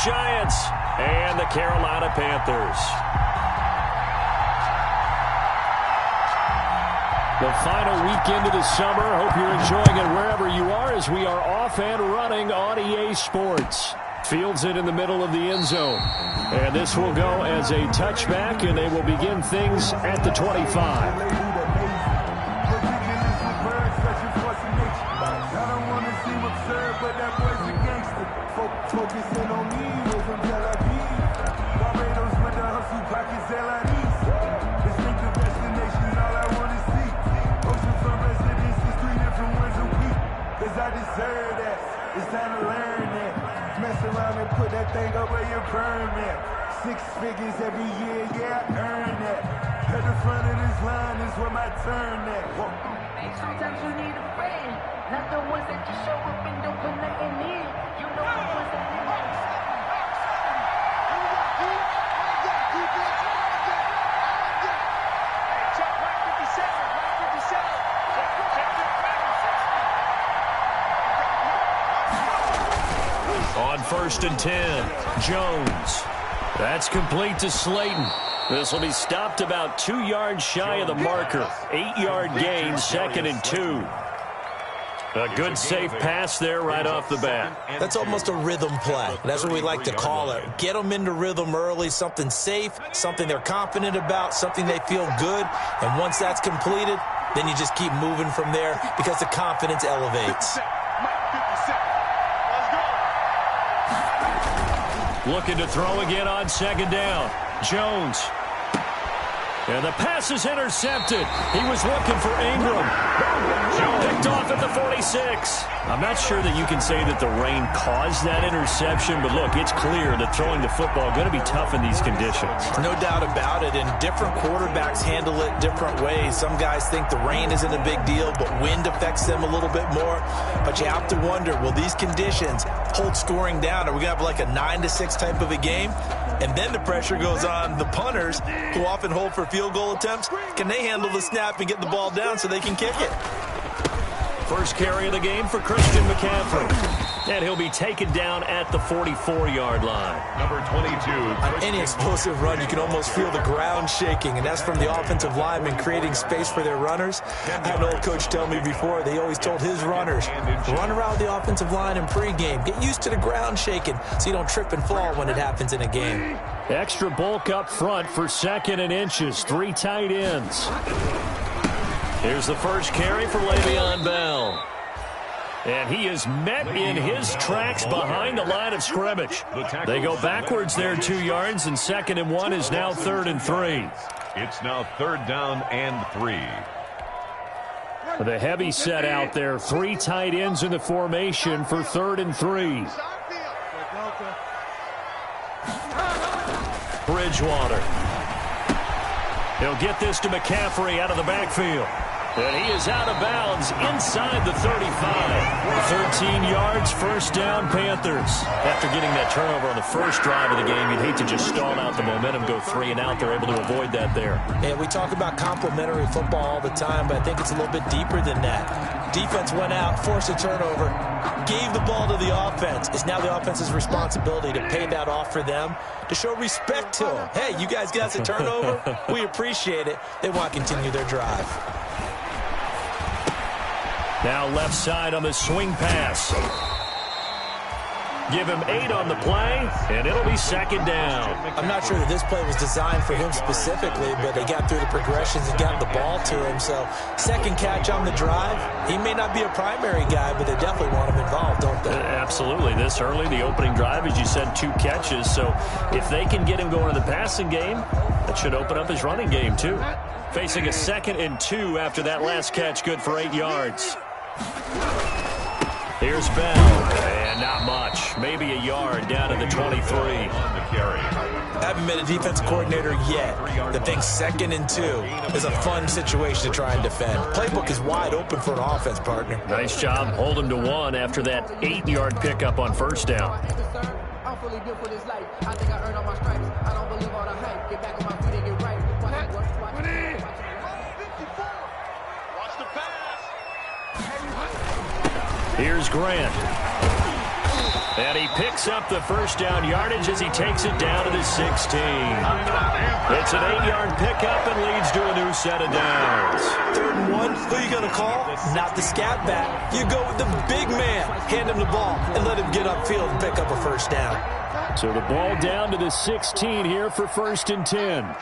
Giants and the Carolina Panthers. The final weekend of the summer. Hope you're enjoying it wherever you are as we are off and running on EA Sports. Fields it in the middle of the end zone. And this will go as a touchback, and they will begin things at the 25. Focusing on me wasn't Tel Aviv. Barbados with the hustle pockets, LIDs. Distinctive destinations, all I want to see. Oceanfront residences, 3 different ones a week. Cause I deserve that. It's time to learn that. Mess around and put that thing up where your permit. 6 figures every year, yeah, I earn that. At the front of this line is where my turn at. Sometimes you need a friend, not the ones that just show up and don't put nothing in. You know the ones that need On 1st and 10, Jones. That's complete to Slayton. This will be stopped about 2 yards shy of the marker. 8-yard gain, 2nd and 2. A good, safe pass there right off the bat. That's almost a rhythm play. That's what we like to call it. Get them into rhythm early, something safe, something they're confident about, something they feel good. And once that's completed, then you just keep moving from there because the confidence elevates. Looking to throw again on 2nd down. Jones. And the pass is intercepted. He was looking for Ingram. Picked off at the 46. I'm not sure that you can say that the rain caused that interception, but look, it's clear that throwing the football is going to be tough in these conditions. No doubt about it, and different quarterbacks handle it different ways. Some guys think the rain isn't a big deal, but wind affects them a little bit more. But you have to wonder, will these conditions hold scoring down? Are we going to have like a 9-6 type of a game? And then the pressure goes on the punters, who often hold for field goal attempts. Can they handle the snap and get the ball down so they can kick it? First carry of the game for Christian McCaffrey. And he'll be taken down at the 44-yard line. Number 22. On any explosive run, you can almost feel the ground shaking, and that's from the offensive linemen creating space for their runners. I had an old coach tell me before, they always told his runners, run around the offensive line in pregame. Get used to the ground shaking so you don't trip and fall when it happens in a game. Extra bulk up front for 2nd and inches. 3 tight ends. Here's the first carry for Le'Veon Bell. And he is met in his tracks behind the line of scrimmage. They go backwards there 2 yards, and 2nd and 1 is now 3rd and 3. It's now 3rd down and 3. The heavy set out there. 3 tight ends in the formation for 3rd and 3. Bridgewater. He'll get this to McCaffrey out of the backfield. And he is out of bounds inside the 35. 13 yards, 1st down, Panthers. After getting that turnover on the first drive of the game, you'd hate to just stall out the momentum, go 3 and out. They're able to avoid that there. Yeah, we talk about complementary football all the time, but I think it's a little bit deeper than that. Defense went out, forced a turnover, gave the ball to the offense. It's now the offense's responsibility to pay that off for them, to show respect to them. Hey, you guys got the turnover? We appreciate it. They want to continue their drive. Now left side on the swing pass. Give him 8 on the play, and it'll be 2nd down. I'm not sure that this play was designed for him specifically, but they got through the progressions and got the ball to him. So 2nd catch on the drive. He may not be a primary guy, but they definitely want him involved, don't they? Absolutely. This early, the opening drive, as you said, 2 catches. So if they can get him going in the passing game, that should open up his running game too. Facing a 2nd and 2 after that last catch, good for 8 yards. Here's Bell, and not much. Maybe a yard down to the 23. Haven't been a defense coordinator yet that thinks 2nd and 2 is a fun situation to try and defend. Playbook is wide open for an offense, partner. Nice job holding to 1 after that 8-yard pickup on 1st down. I'm fully built for this life. I think I earned all my stripes. I don't believe all the hype. Get back on my feet and get right. Here's Grant. And he picks up the first down yardage as he takes it down to the 16. It's an 8-yard pickup and leads to a new set of downs. 3rd and 1, who are you going to call? Not the scat back. You go with the big man. Hand him the ball and let him get upfield and pick up a first down. So the ball down to the 16 here for 1st and 10.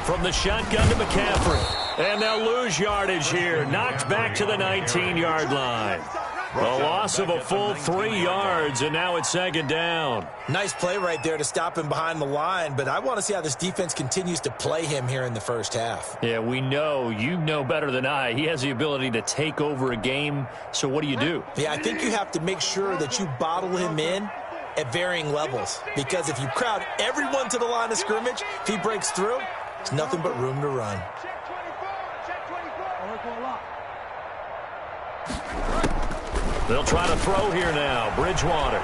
From the shotgun to McCaffrey. And they'll lose yardage here. Knocked back to the 19-yard line. A loss of a full 3 yards, and now it's 2nd down. Nice play right there to stop him behind the line, but I want to see how this defense continues to play him here in the first half. Yeah, we know. You know better than I. He has the ability to take over a game, so what do? Yeah, I think you have to make sure that you bottle him in at varying levels, because if you crowd everyone to the line of scrimmage, if he breaks through, there's nothing but room to run. They'll try to throw here now. Bridgewater.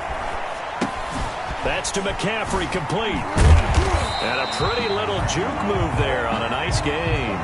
That's to McCaffrey, complete. And a pretty little juke move there on a nice gain.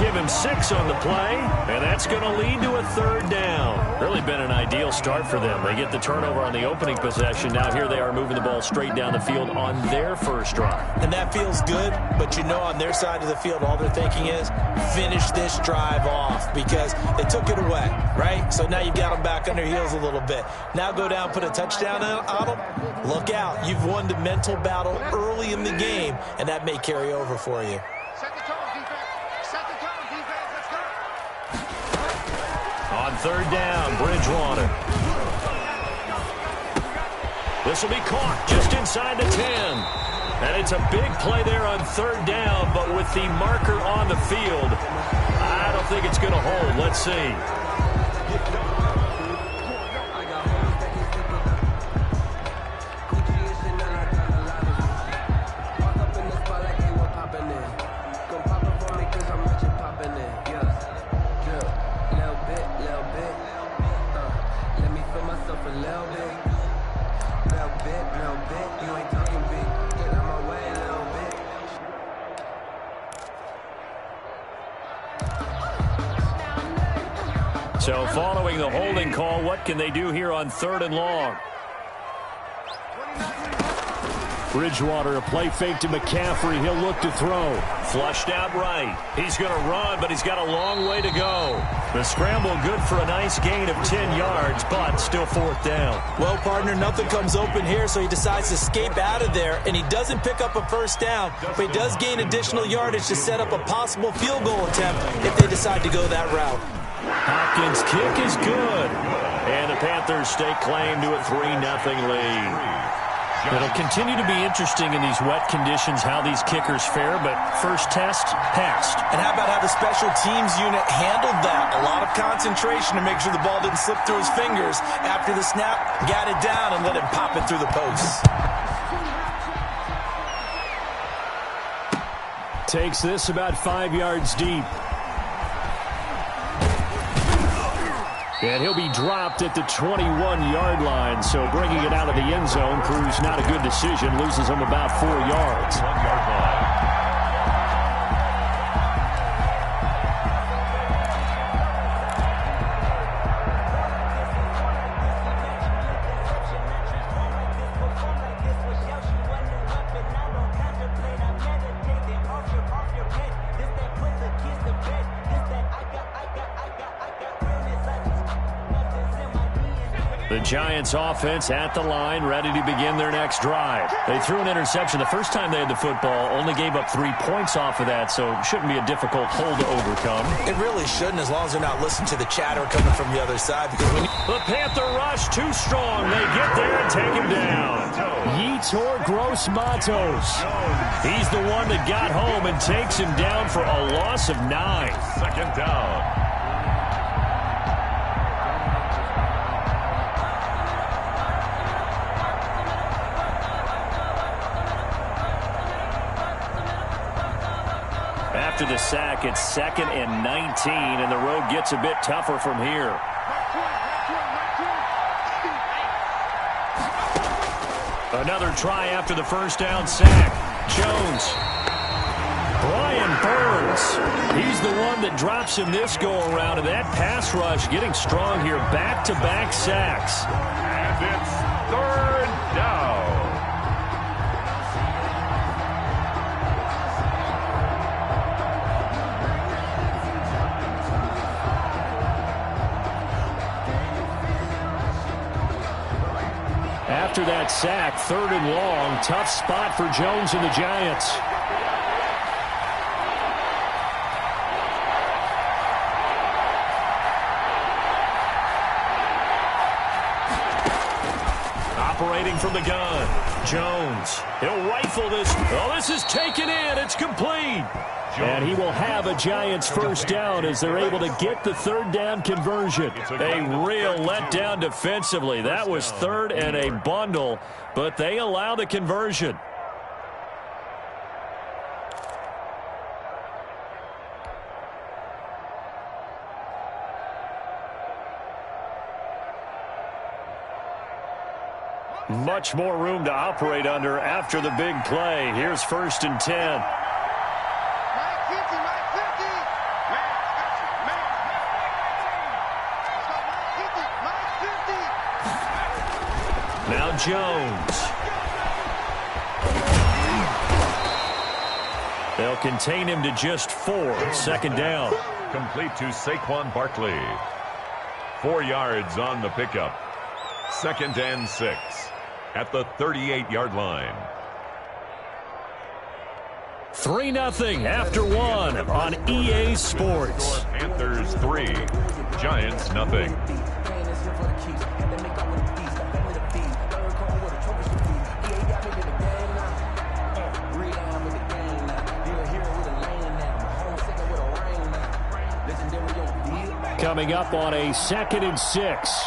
Give him 6 on the play, and that's going to lead to a 3rd down. Really been an ideal start for them. They get the turnover on the opening possession. Now here they are moving the ball straight down the field on their first drive. And that feels good, but you know on their side of the field, all they're thinking is finish this drive off because they took it away, right? So now you've got them back on their heels a little bit. Now go down, put a touchdown on them. Look out. You've won the mental battle early in the game, and that may carry over for you. On 3rd down, Bridgewater. This will be caught just inside the 10. And it's a big play there on 3rd down, but with the marker on the field, I don't think it's going to hold. Let's see. So following the holding call, what can they do here on 3rd and long? Bridgewater, a play fake to McCaffrey. He'll look to throw. Flushed out right. He's going to run, but he's got a long way to go. The scramble good for a nice gain of 10 yards, but still 4th down. Well, partner, nothing comes open here, so he decides to escape out of there, and he doesn't pick up a 1st down, but he does gain additional yardage to set up a possible field goal attempt if they decide to go that route. Hopkins' kick is good. And the Panthers stake claim to a 3-0 lead. It'll continue to be interesting in these wet conditions how these kickers fare, but first test, passed. And how about how the special teams unit handled that? A lot of concentration to make sure the ball didn't slip through his fingers. After the snap, got it down and let him pop it through the posts. Takes this about 5 yards deep. And he'll be dropped at the 21-yard line, so bringing it out of the end zone proves not a good decision. Loses him about 4 yards. 1-yard line. The Giants offense at the line, ready to begin their next drive. They threw an interception the first time they had the football, only gave up 3 points off of that, so shouldn't be a difficult hole to overcome. It really shouldn't, as long as they're not listening to the chatter coming from the other side. Because the Panther rush too strong. They get there and take him down. Yetur Gross-Matos. He's the one that got home and takes him down for a loss of 9. 2nd down. After the sack, it's 2nd and 19, and the road gets a bit tougher from here. Another try after the first down sack. Jones. Brian Burns. He's the one that drops him this go-around, and that pass rush getting strong here. Back-to-back sacks. And it's third down. After that sack, 3rd and long. Tough spot for Jones and the Giants. Operating from the gun, Jones. He'll rifle this. Oh, this is taken in. It's complete. And he will have a Giants first down as they're able to get the 3rd down conversion. A real letdown defensively. That was 3rd and a bundle, but they allow the conversion. Much more room to operate under after the big play. Here's 1st and 10. Now Jones. They'll contain him to just 4. 2nd down. Complete to Saquon Barkley. 4 yards on the pickup. 2nd and 6 at the 38-yard line. 3-0 after 1 on EA Sports. Panthers 3, Giants 0. Coming up on a 2nd and 6.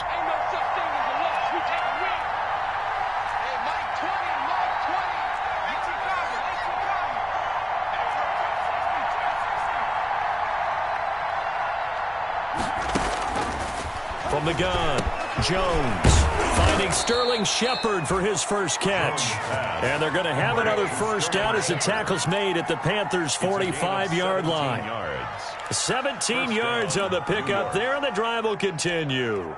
From the gun, Jones finding Sterling Shepard for his first catch. And they're going to have another first down as the tackle's made at the Panthers' 45-yard line. 17 yards on the pickup there, and the drive will continue.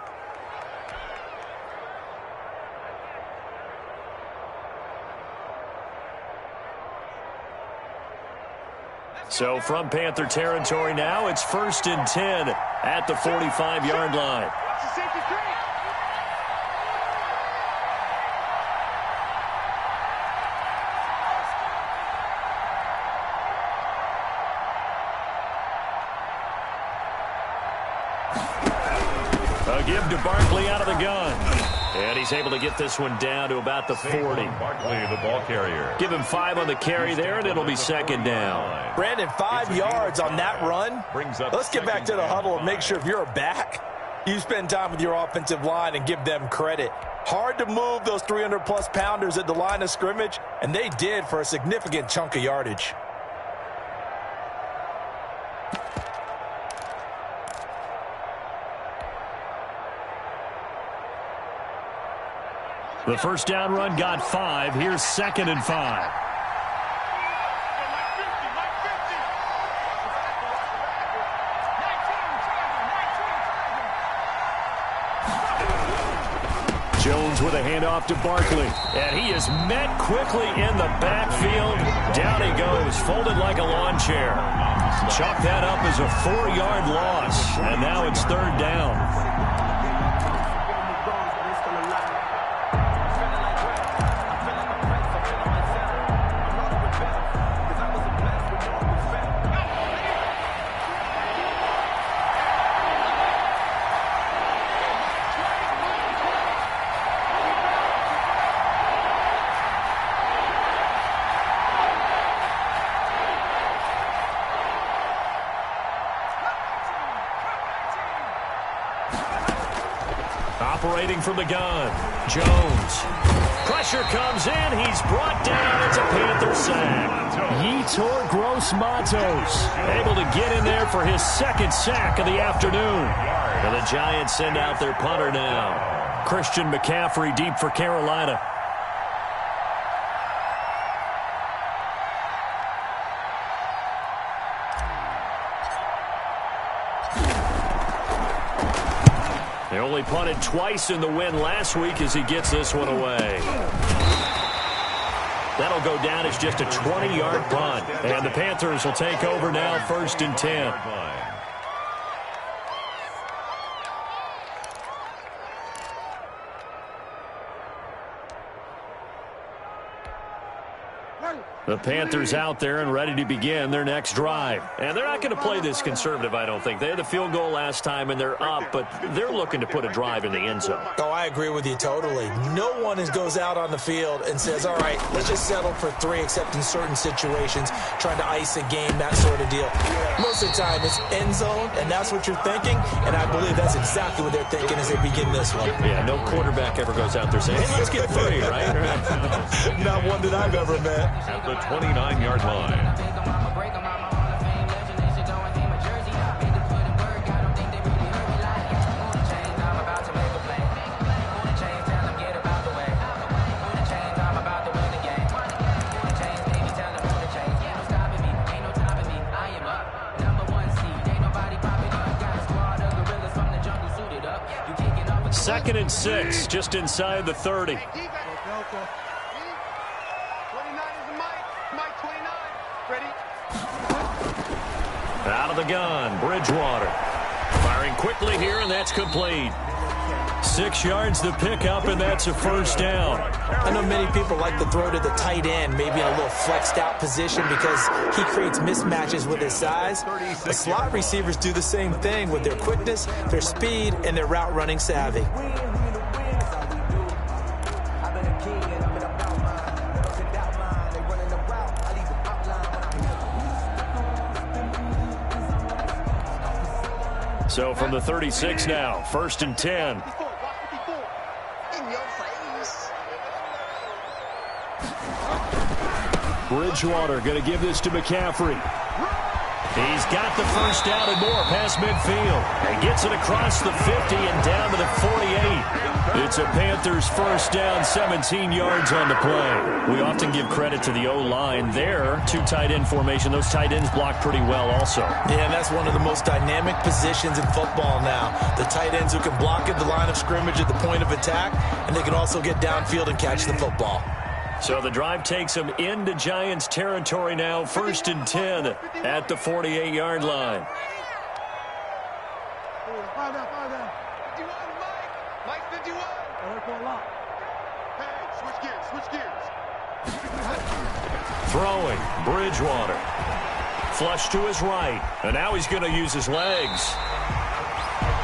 So from Panther territory now, it's 1st and 10 at the 45-yard line. A give to Barkley out of the gun. And he's able to get this one down to about the 40. Barkley, the ball carrier. Give him 5 on the carry there, and it'll be 2nd down. Brandon, 5 yards on that run. Let's get back to the huddle and make sure if you're a back, you spend time with your offensive line and give them credit. Hard to move those 300-plus pounders at the line of scrimmage, and they did for a significant chunk of yardage. The first down run got 5. Here's 2nd and 5. Jones with a handoff to Barkley. And he is met quickly in the backfield. Down he goes, folded like a lawn chair. Chalk that up as a 4-yard loss. And now it's 3rd down. Operating from the gun, Jones. Pressure comes in. He's brought down. It's a Panther sack. Yetur Gross-Matos able to get in there for his 2nd sack of the afternoon. And the Giants send out their punter now. Christian McCaffrey deep for Carolina. They only punted twice in the win last week as he gets this one away. That'll go down as just a 20-yard punt. And the Panthers will take over now, 1st and 10. The Panthers out there and ready to begin their next drive. And they're not going to play this conservative, I don't think. They had the field goal last time, and they're up, but they're looking to put a drive in the end zone. Oh, I agree with you totally. No one goes out on the field and says, all right, let's just settle for 3, except in certain situations, trying to ice a game, that sort of deal. Most of the time, it's end zone, and that's what you're thinking, and I believe that's exactly what they're thinking as they begin this one. Yeah, no quarterback ever goes out there saying, hey, let's get 3, right? Not one that I've ever met. At the 29-yard line. Second and 6, just inside the 30. Out of the gun, Bridgewater. Firing quickly here, and that's complete. 6 yards to pick up, and that's a first down. I know many people like to throw to the tight end, maybe in a little flexed out position because he creates mismatches with his size. But slot receivers do the same thing with their quickness, their speed, and their route running savvy. So from the 36 now, 1st and 10. Bridgewater going to give this to McCaffrey. He's got the first down and more past midfield. And gets it across the 50 and down to the 48. It's a Panthers first down, 17 yards on the play. We often give credit to the O-line there. 2 tight end formation. Those tight ends block pretty well also. Yeah, and that's one of the most dynamic positions in football now. The tight ends who can block at the line of scrimmage at the point of attack, and they can also get downfield and catch the football. So the drive takes them into Giants territory now, 1st and 10 at the 48-yard line. Throwing, Bridgewater. Flush to his right, and now he's going to use his legs.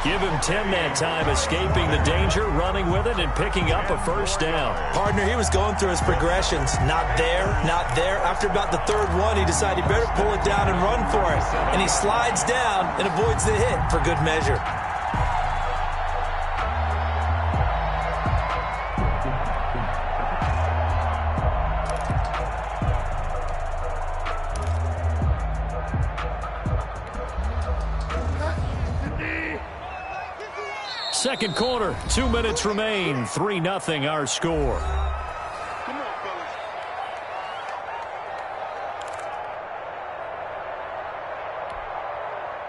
Give him 10 that time, escaping the danger, running with it, and picking up a first down. Partner, he was going through his progressions. Not there, not there. After about the 3rd one, he decided he better pull it down and run for it. And he slides down and avoids the hit for good measure. Second quarter, 2 minutes remain. 3-0 our score.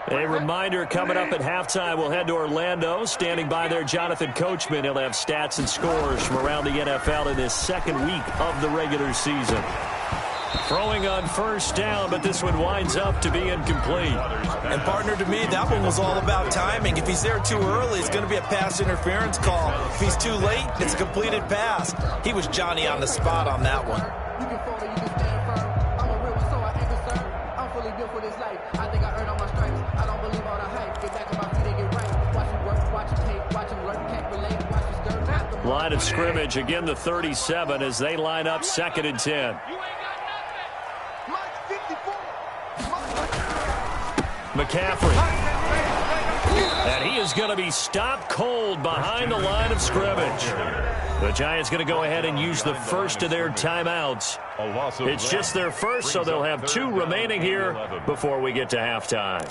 A reminder coming up at halftime, we'll head to Orlando. Standing by there, Jonathan Coachman. He'll have stats and scores from around the NFL in this second week of the regular season. Throwing on first down, but this one winds up to be incomplete. And partner, to me, that one was all about timing. If he's there too early, it's going to be a pass interference call. If he's too late, it's a completed pass. He was Johnny on the spot on that one. You can fall or you can stand firm. I'm a real one, so I ain't concerned. I'm fully built for this life. I think I earned all my stripes. I don't believe all the hype. Get back on my feet and get right. Watch him work, watch him take, watch him learn, can't relate, watch him stir. Line of scrimmage, again the 37 as they line up 2nd and 10. McCaffrey. And he is going to be stopped cold behind the line of scrimmage. The Giants going to go ahead and use the first of their timeouts. It's just their first, so they'll have 2 remaining here before we get to halftime.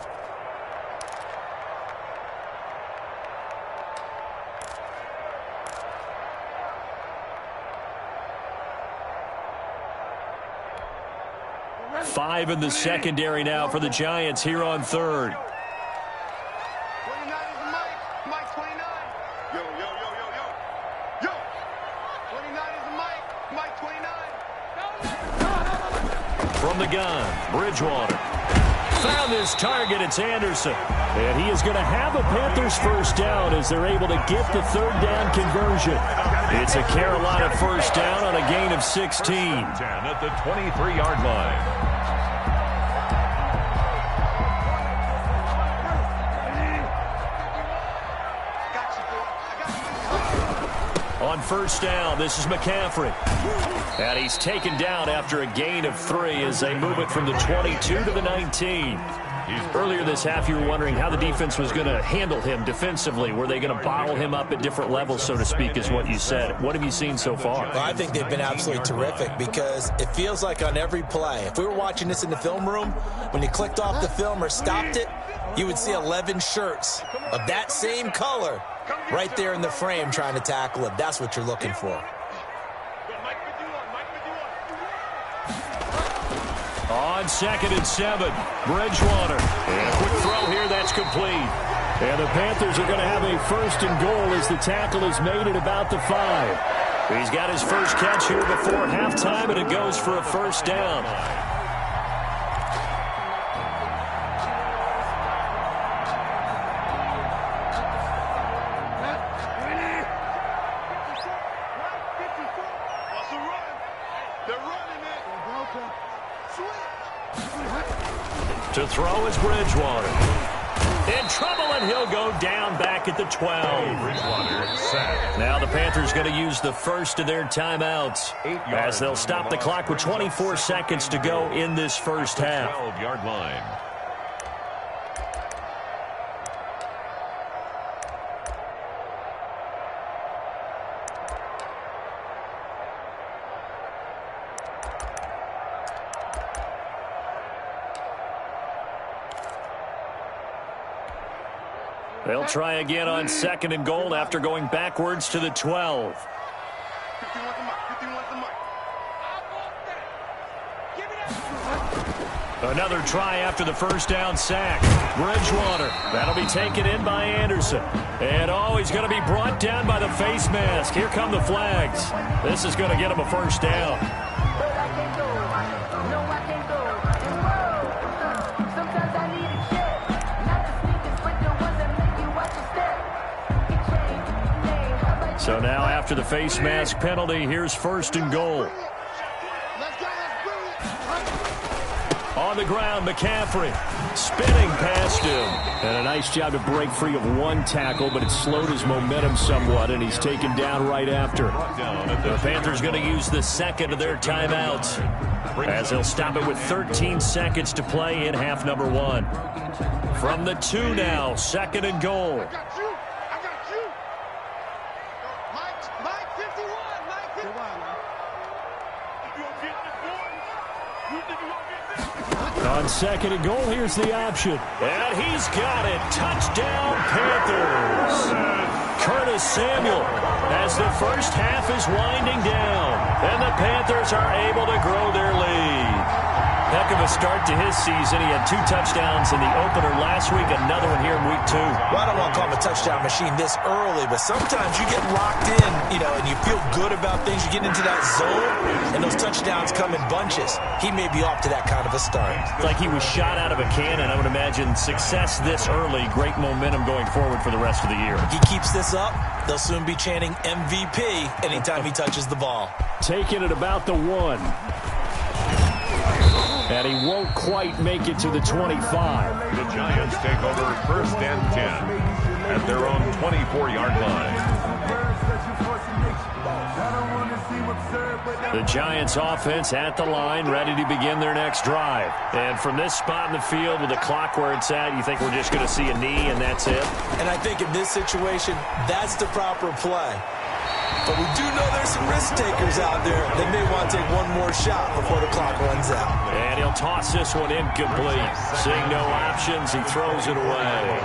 Five in the secondary now for the Giants here on 3rd. From the gun, Bridgewater. Found his target, it's Anderson. And he is going to have a Panthers first down as they're able to get the third down conversion. It's a Carolina first down on a gain of 16. 10 at the 23-yard line. On first down, this is McCaffrey. And he's taken down after a gain of 3 as they move it from the 22 to the 19. Earlier this half, you were wondering how the defense was going to handle him defensively. Were they going to bottle him up at different levels, so to speak, is what you said. What have you seen so far? Well, I think they've been absolutely terrific because it feels like on every play, if we were watching this in the film room, when you clicked off the film or stopped it, you would see 11 shirts of that same color right there in the frame trying to tackle him. That's what you're looking for. On 2nd and 7, Bridgewater. And a quick throw here, that's complete. And the Panthers are going to have a first and goal as the tackle is made at about the 5. He's got his first catch here before halftime, and it goes for a first down. To throw is Bridgewater. In trouble, and he'll go down back at the 12. Bridgewater sacked. Now the Panthers going to use the first of their timeouts as they'll stop the clock with 24 seconds to go in this first half. 12-yard line. They'll try again on 2nd and goal after going backwards to the 12. Another try after the first down sack. Bridgewater. That'll be taken in by Anderson. And he's going to be brought down by the face mask. Here come the flags. This is going to get him a first down. So now after the face mask penalty, here's 1st and goal. On the ground, McCaffrey spinning past him. And a nice job to break free of one tackle, but it slowed his momentum somewhat, and he's taken down right after. The Panthers going to use the second of their timeouts as they'll stop it with 13 seconds to play in half number 1. From the 2 now, 2nd and goal. On 2nd and goal, here's the option. And he's got it. Touchdown, Panthers. Curtis Samuel as the first half is winding down. And the Panthers are able to grow their lead. Heck of a start to his season. He had 2 touchdowns in the opener last week, another one here in week 2. Well, I don't want to call him a touchdown machine this early, but sometimes you get locked in, and you feel good about things. You get into that zone, and those touchdowns come in bunches. He may be off to that kind of a start. It's like he was shot out of a cannon. I would imagine success this early, great momentum going forward for the rest of the year. He keeps this up, they'll soon be chanting MVP anytime he touches the ball. Taking it about the 1. And he won't quite make it to the 25. The Giants take over 1st and 10 at their own 24-yard line. The Giants offense at the line, ready to begin their next drive. And from this spot in the field with the clock where it's at, you think we're just going to see a knee and that's it? And I think in this situation, that's the proper play. But we do know there's some risk takers out there that may want to take one more shot before the clock runs out. And he'll toss this one incomplete. Seeing no options, he throws it away.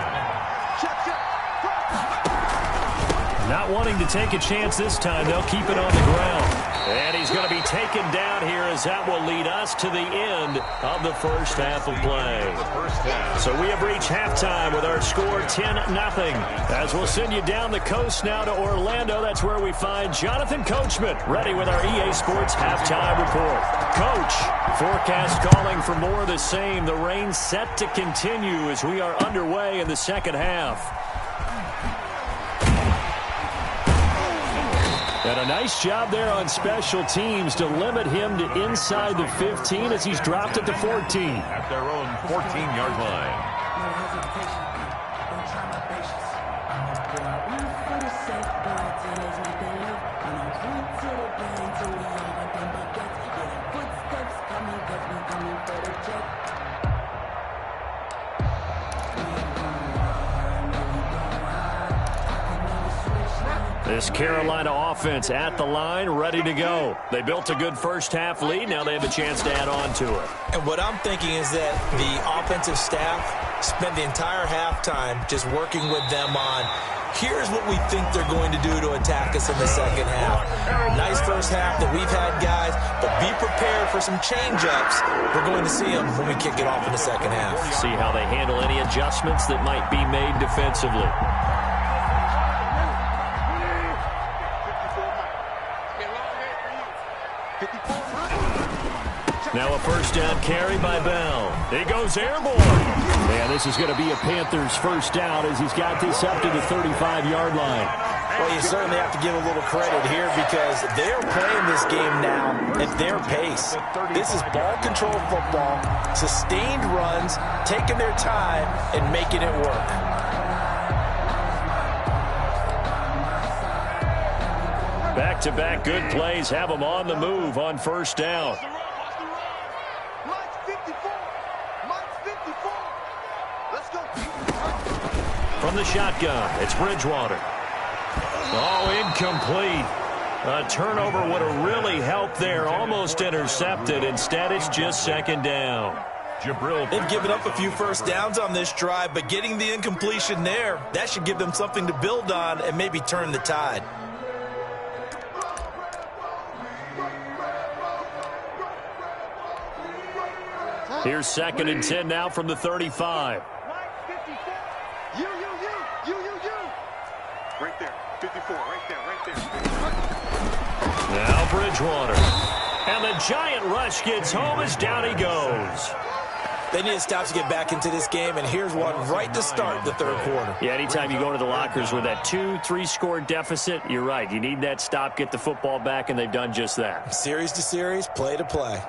Not wanting to take a chance this time, they'll keep it on the ground. And he's going to be taken down here as that will lead us to the end of the first half of play. So we have reached halftime with our score 10-0. As we'll send you down the coast now to Orlando, that's where we find Jonathan Coachman ready with our EA Sports halftime report. Coach, forecast calling for more of the same. The rain set to continue as we are underway in the second half. And a nice job there on special teams to limit him to inside the 15 as he's dropped it to 14. At their own 14-yard line. This Carolina offense at the line, ready to go. They built a good first-half lead. Now they have a chance to add on to it. And what I'm thinking is that the offensive staff spent the entire halftime just working with them on, here's what we think they're going to do to attack us in the second half. Nice first half that we've had, guys, but be prepared for some change-ups. We're going to see them when we kick it off in the second half. See how they handle any adjustments that might be made defensively. Now a first down carry by Bell. He goes airborne. And this is going to be a Panthers first down as he's got this up to the 35-yard line. Well, you certainly have to give a little credit here because they're playing this game now at their pace. This is ball control football, sustained runs, taking their time, and making it work. Back-to-back good plays have them on the move on first down. From the shotgun, it's Bridgewater. Oh, incomplete. A turnover would have really helped there. Almost intercepted. Instead, it's just second down. They've given up a few first downs on this drive, but getting the incompletion there, that should give them something to build on and maybe turn the tide. Here's 2nd and 10 now from the 35. Right there, 54, right there. Now Bridgewater. And the giant rush gets home as down he goes. They need to stop to get back into this game, and here's one right to start the third quarter. Yeah, anytime you go to the lockers with that 2-3 score deficit, you're right. You need that stop, get the football back, and they've done just that. Series to series, play to play.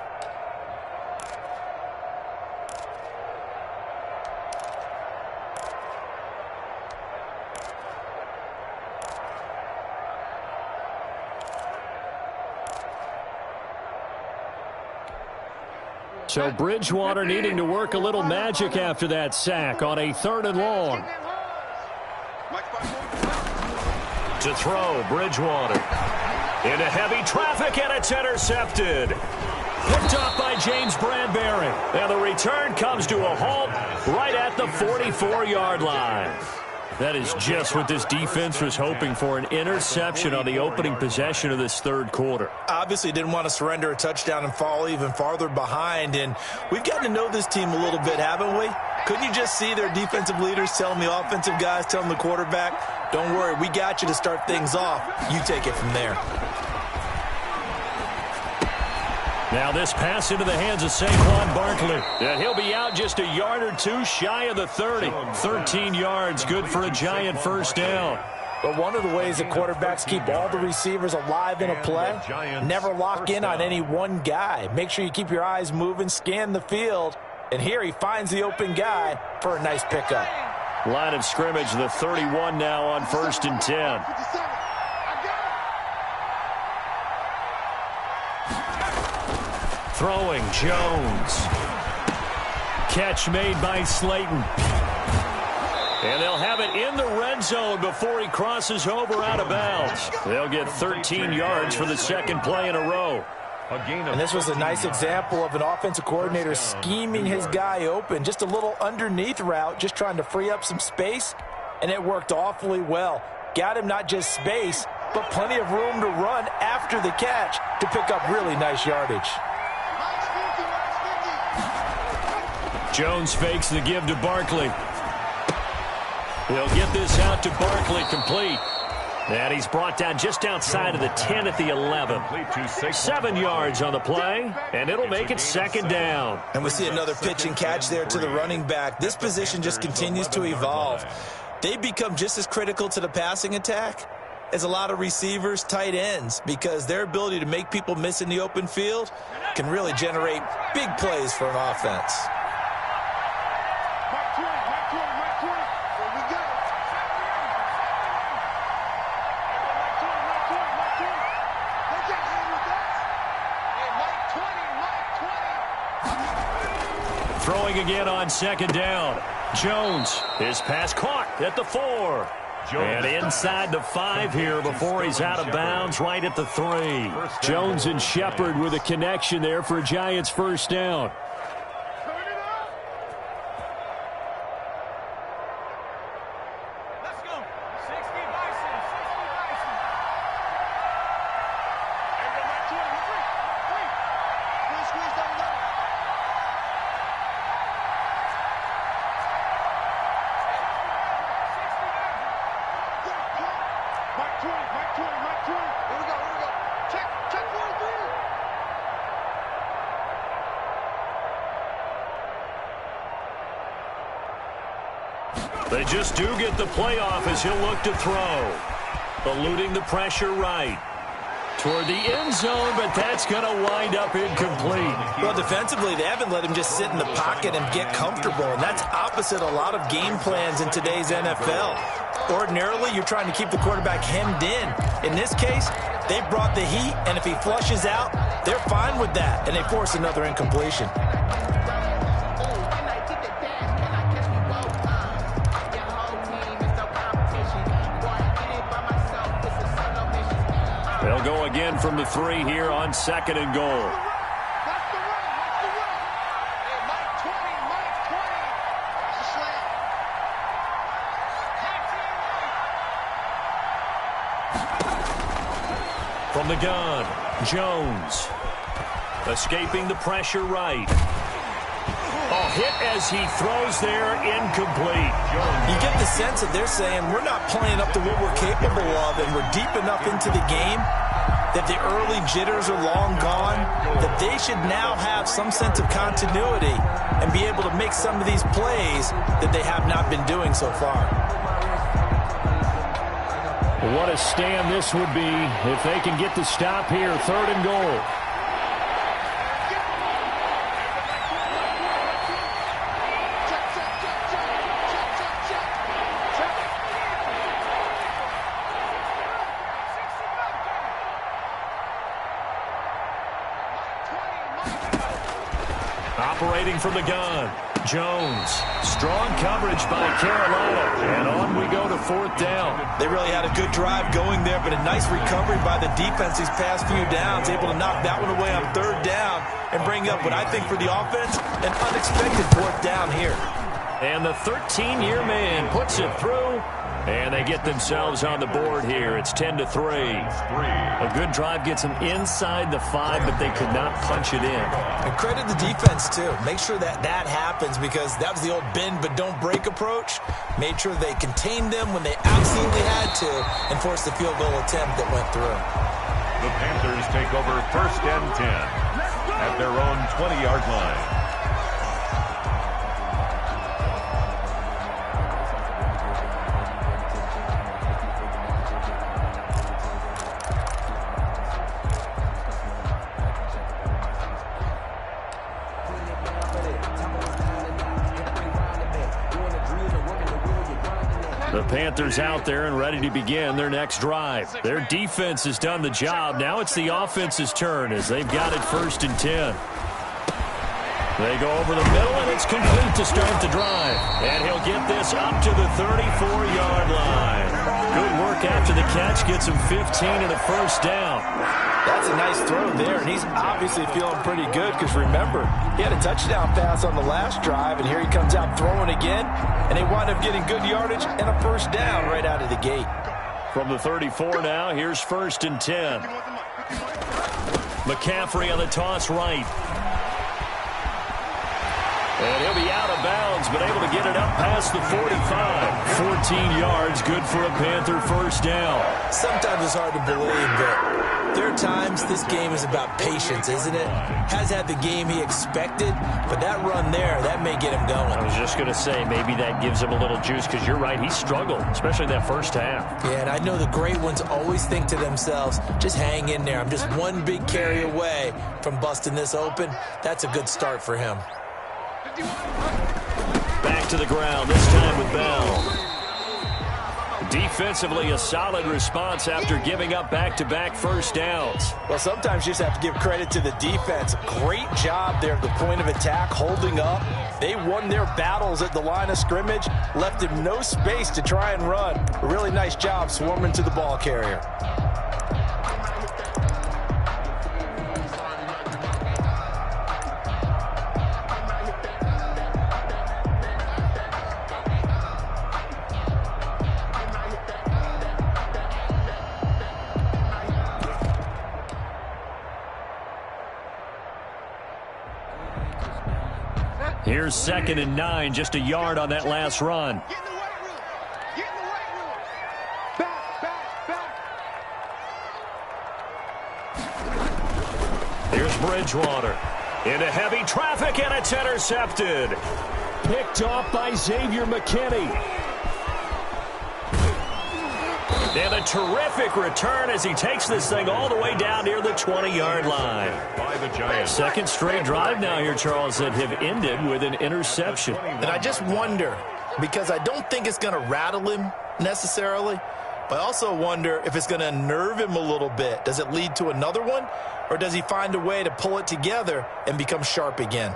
So Bridgewater needing to work a little magic after that sack on a 3rd and long. To throw, Bridgewater. Into heavy traffic, and it's intercepted. Picked up by James Bradbury. And the return comes to a halt right at the 44-yard line. That is just what this defense was hoping for, an interception on the opening possession of this third quarter. Obviously didn't want to surrender a touchdown and fall even farther behind, and we've gotten to know this team a little bit, haven't we? Couldn't you just see their defensive leaders telling the offensive guys, telling the quarterback, don't worry, we got you to start things off. You take it from there. Now this pass into the hands of Saquon Barkley. And he'll be out just a yard or two shy of the 30. 13 yards, good for a giant first down. But one of the ways that quarterbacks keep all the receivers alive in a play, never lock in on any one guy. Make sure you keep your eyes moving, scan the field. And here he finds the open guy for a nice pickup. Line of scrimmage, the 31 now on 1st and 10. Throwing, Jones. Catch made by Slayton. And they'll have it in the red zone before he crosses over out of bounds. They'll get 13 yards for the second play in a row. And this was a nice example of an offensive coordinator scheming his guy open. Just a little underneath route, just trying to free up some space, and it worked awfully well. Got him not just space, but plenty of room to run after the catch to pick up really nice yardage. Jones fakes the give to Barkley. He'll get this out to Barkley, complete. And he's brought down just outside of the 10 at the 11. 7 yards on the play, and it'll make it second down. And we see another pitch and catch there to the running back. This position just continues to evolve. They become just as critical to the passing attack as a lot of receivers, tight ends, because their ability to make people miss in the open field can really generate big plays for an offense. Throwing again on second down. Jones, his pass caught at the 4. And inside the 5 here before he's out of bounds right at the 3. Jones and Shepard with a connection there for a Giants first down. They just do get the playoff as he'll look to throw. Eluding the pressure right. Toward the end zone, but that's going to wind up incomplete. Well, defensively, they haven't let him just sit in the pocket and get comfortable, and that's opposite a lot of game plans in today's NFL. Ordinarily, you're trying to keep the quarterback hemmed in. In this case, they brought the heat, and if he flushes out, they're fine with that, and they force another incompletion. They'll go again from the 3 here on second and goal. From the gun, Jones. Escaping the pressure right. Oh, hit as he throws there, incomplete. You get the sense that they're saying we're not playing up to what we're capable of, and we're deep enough into the game that the early jitters are long gone, that they should now have some sense of continuity and be able to make some of these plays that they have not been doing so far. What a stand this would be if they can get the stop here, third and goal. Operating from the gun, Jones. Strong coverage by Carolina. And on we go to fourth down. They really had a good drive going there, but a nice recovery by the defense these past few downs, able to knock that one away on third down and bring up what I think for the offense, an unexpected fourth down here. And the 13-year man puts it through, and they get themselves on the board here. It's 10-3. A good drive gets them inside the 5, but they could not punch it in. And credit the defense, too. Make sure that that happens, because that was the old bend but don't break approach. Made sure they contained them when they absolutely had to and forced the field goal attempt that went through. The Panthers take over first and 10 at their own 20-yard line. The Panthers out there and ready to begin their next drive. Their defense has done the job. Now it's the offense's turn as they've got it first and 10. They go over the middle, and it's complete to start the drive. And he'll get this up to the 34-yard line. Good work after the catch. Gets him 15 and a first down. That's a nice throw there, and he's obviously feeling pretty good because, remember, he had a touchdown pass on the last drive, and here he comes out throwing again, and they wind up getting good yardage and a first down right out of the gate. From the 34 now, here's first and 10. McCaffrey on the toss right. And he'll be out of bounds, but able to get it up past the 45. 14 yards, good for a Panther first down. Sometimes it's hard to believe, but there are times this game is about patience, isn't it? Has had the game he expected, but that run there, that may get him going. I was just going to say, maybe that gives him a little juice, because you're right, he struggled, especially that first half. Yeah, and I know the great ones always think to themselves, just hang in there. I'm just one big carry away from busting this open. That's a good start for him. Back to the ground, this time with Bell. Defensively, a solid response after giving up back-to-back first downs. Well, sometimes you just have to give credit to the defense. Great job there at the point of attack, holding up. They won their battles at the line of scrimmage, left him no space to try and run. A really nice job swarming to the ball carrier. Here's 2nd and 9, just a yard on that last run. Here's Bridgewater. Into heavy traffic, and it's intercepted. Picked off by Xavier McKinney. And a terrific return as he takes this thing all the way down near the 20-yard line. By the Giants. Second straight drive now here, Charles, that have ended with an interception. And I just wonder, because I don't think it's going to rattle him necessarily, but I also wonder if it's going to unnerve him a little bit. Does it lead to another one, or does he find a way to pull it together and become sharp again?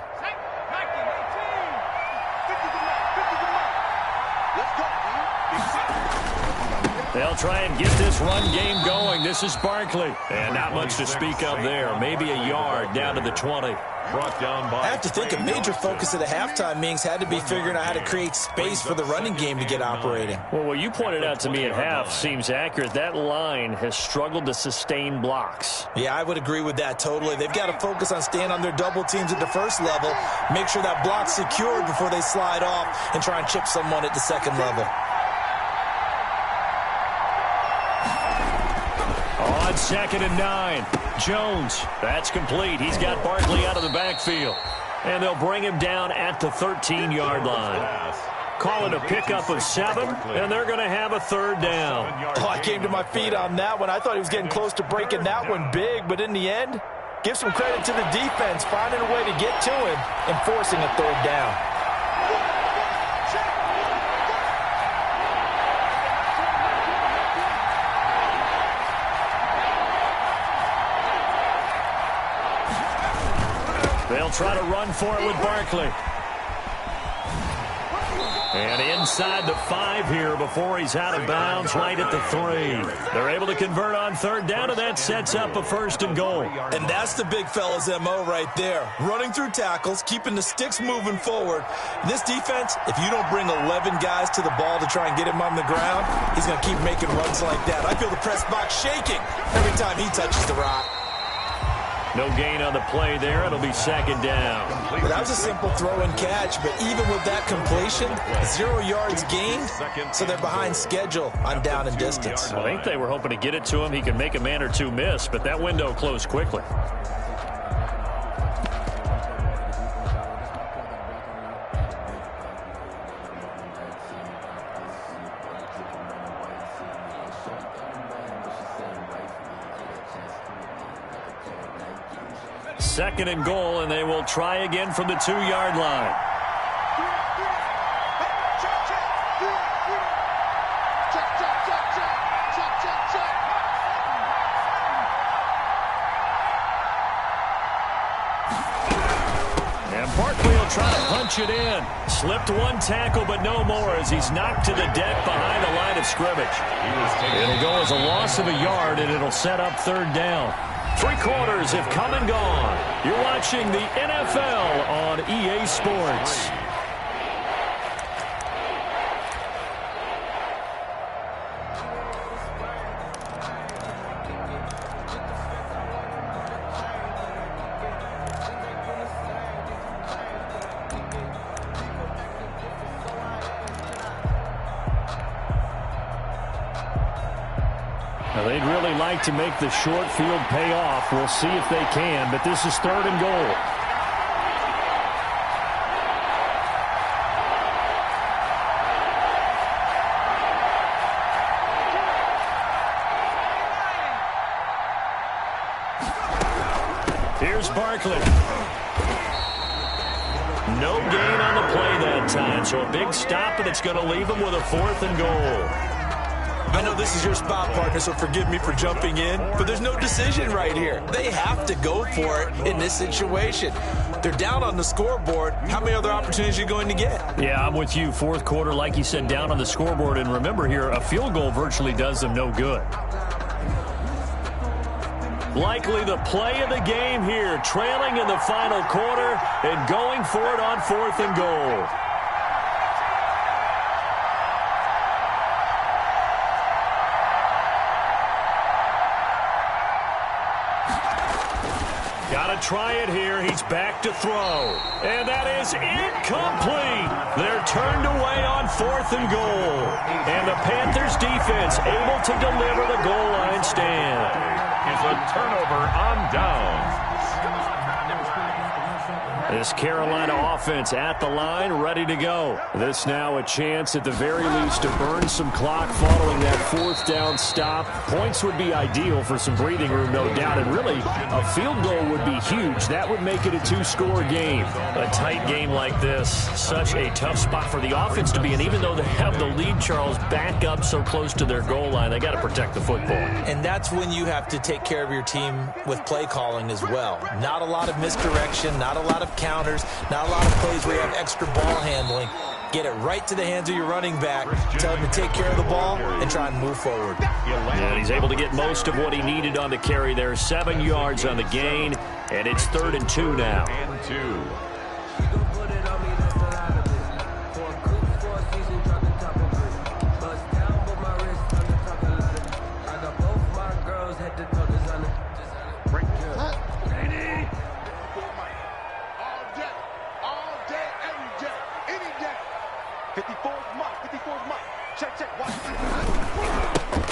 They'll try and get this run game going. This is Barkley. And not much to speak of there. Maybe a yard down to the 20. Brought down by I have to think a major focus of the halftime meetings had to be figuring out how to create space for the running game to get operating. Well, what you pointed out to me at half seems accurate. That line has struggled to sustain blocks. Yeah, I would agree with that totally. They've got to focus on staying on their double teams at the first level, make sure that block's secured before they slide off and try and chip someone at the second level. On 2nd and 9, Jones. That's complete. He's got Barkley out of the backfield. And they'll bring him down at the 13-yard line. Call it a pickup of 7, and they're going to have a 3rd down. Oh, I came to my feet on that one. I thought he was getting close to breaking that one big, but in the end, give some credit to the defense, finding a way to get to him and forcing a 3rd down. They'll try to run for it with Barkley. And inside the 5 here before he's out of bounds, right at the 3. They're able to convert on 3rd down, and that sets up a 1st and goal. And that's the big fella's MO right there. Running through tackles, keeping the sticks moving forward. This defense, if you don't bring 11 guys to the ball to try and get him on the ground, he's going to keep making runs like that. I feel the press box shaking every time he touches the rock. No gain on the play there. It'll be 2nd down. Well, that was a simple throw and catch, but even with that completion, 0 yards gained, so they're behind schedule on down and distance. I think they were hoping to get it to him. He could make a man or two miss, but that window closed quickly. Second and goal, and they will try again from the 2-yard line. And Barkley will try to punch it in. Slipped one tackle, but no more as he's knocked to the deck behind the line of scrimmage. It'll go as a loss of a yard, and it'll set up 3rd down. 3 quarters have come and gone. You're watching the NFL on EA Sports. Well, they'd really like to make the short field pay off. We'll see if they can, but this is 3rd and goal. Here's Barkley. No gain on the play that time, so a big stop, and it's going to leave them with a 4th and goal. I know this is your spot, partner, so forgive me for jumping in, but there's no decision right here. They have to go for it in this situation. They're down on the scoreboard. How many other opportunities are you going to get? Yeah, I'm with you. 4th quarter, like you said, down on the scoreboard. And remember here, a field goal virtually does them no good. Likely the play of the game here, trailing in the final quarter and going for it on 4th and goal. Got to try it here. He's back to throw. And that is incomplete. They're turned away on 4th and goal. And the Panthers defense able to deliver the goal line stand. Is a turnover on downs. This Carolina offense at the line, ready to go. This now a chance at the very least to burn some clock following that 4th down stop. Points would be ideal for some breathing room, no doubt. And really, a field goal would be huge. That would make it a 2-score game. A tight game like this, such a tough spot for the offense to be in. Even though they have the lead, Charles, back up so close to their goal line, they got to protect the football. And that's when you have to take care of your team with play calling as well. Not a lot of misdirection, not a lot of counters, not a lot of plays where you have extra ball handling. Get it right to the hands of your running back, tell him to take care of the ball, and try and move forward. And he's able to get most of what he needed on the carry there. 7 yards on the gain, and it's 3rd and 2 now. And 2.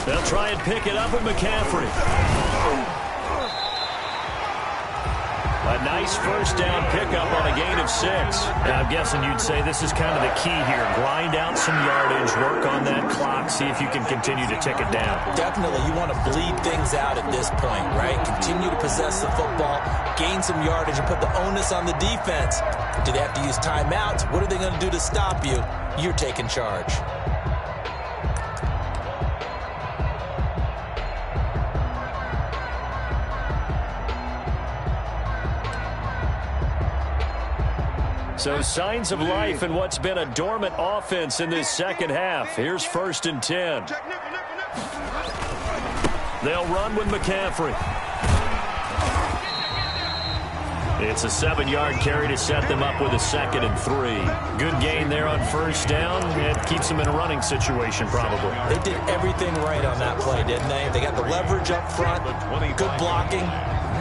They'll try and pick it up with McCaffrey. A nice 1st down pickup on a gain of 6. Now, I'm guessing you'd say this is kind of the key here. Grind out some yardage, work on that clock, see if you can continue to tick it down. Definitely, you want to bleed things out at this point, right? Continue to possess the football, gain some yardage, and put the onus on the defense. Do they have to use timeouts? What are they going to do to stop you? You're taking charge. So signs of life in what's been a dormant offense in this second half. Here's 1st and 10. They'll run with McCaffrey. It's a 7-yard carry to set them up with a 2nd and 3. Good gain there on 1st down. It keeps them in a running situation probably. They did everything right on that play, didn't they? They got the leverage up front, good blocking.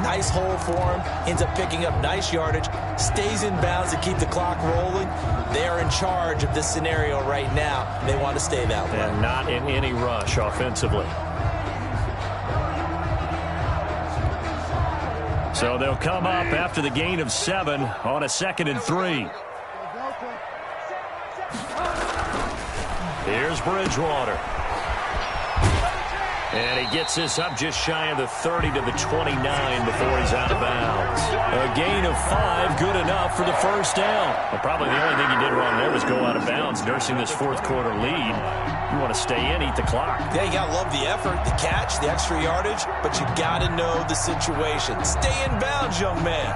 Nice hole for him. Ends up picking up nice yardage. Stays in bounds to keep the clock rolling. They're in charge of this scenario right now. They want to stay that way. And not in any rush offensively. So they'll come up after the gain of 7 on a 2nd and 3. Here's Bridgewater. And he gets this up just shy of the 30 to the 29 before he's out of bounds. A gain of 5, good enough for the 1st down. Well, probably the only thing he did wrong there was go out of bounds, nursing this 4th quarter lead. You want to stay in, eat the clock. Yeah, you got to love the effort, the catch, the extra yardage, but you got to know the situation. Stay in bounds, young man.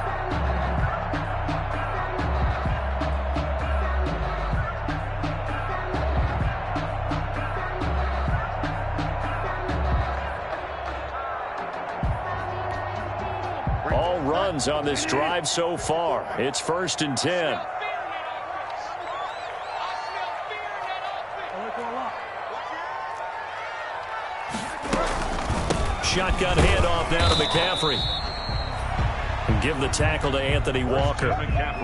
All runs on this drive so far. It's 1st and 10. Shotgun handoff down to McCaffrey. And give the tackle to Anthony Walker.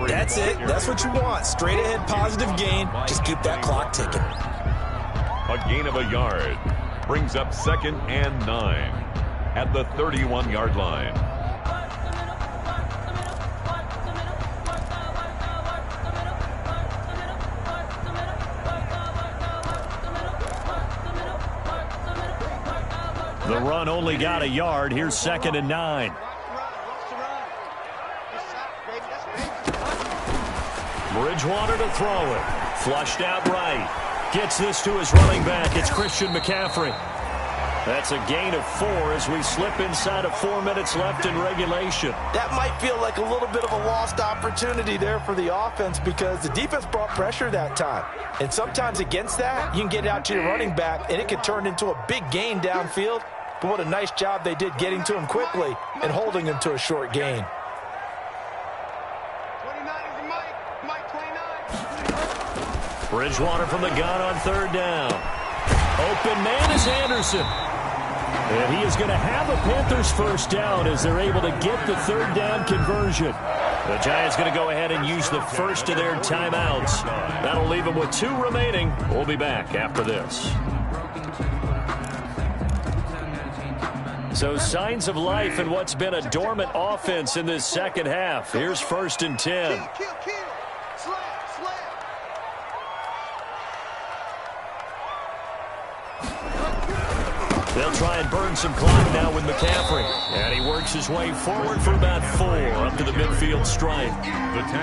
That's it. That's what you want. Straight ahead positive gain. Just keep that clock ticking. A gain of a yard. brings up 2nd and 9 at the 31-yard line. The run only got a yard. Here's 2nd and 9. Bridgewater to throw it. Flushed out right. Gets this to his running back. It's Christian McCaffrey. That's a gain of 4 as we slip inside of 4 minutes left in regulation. That might feel like a little bit of a lost opportunity there for the offense because the defense brought pressure that time. And sometimes against that, you can get it out to your running back, and it can turn into a big gain downfield. But what a nice job they did getting to him quickly and holding him to a short gain. 29 is Mike 29. Bridgewater from the gun on 3rd down. Open man is Anderson. And he is going to have a Panthers first down as they're able to get the 3rd down conversion. The Giants going to go ahead and use the first of their timeouts. That'll leave them with 2 remaining. We'll be back after this. So signs of life in what's been a dormant offense in this second half. Here's 1st and 10. Kill. Slam. They'll try and burn some clock now with McCaffrey. And he works his way forward for about 4 up to the midfield stripe.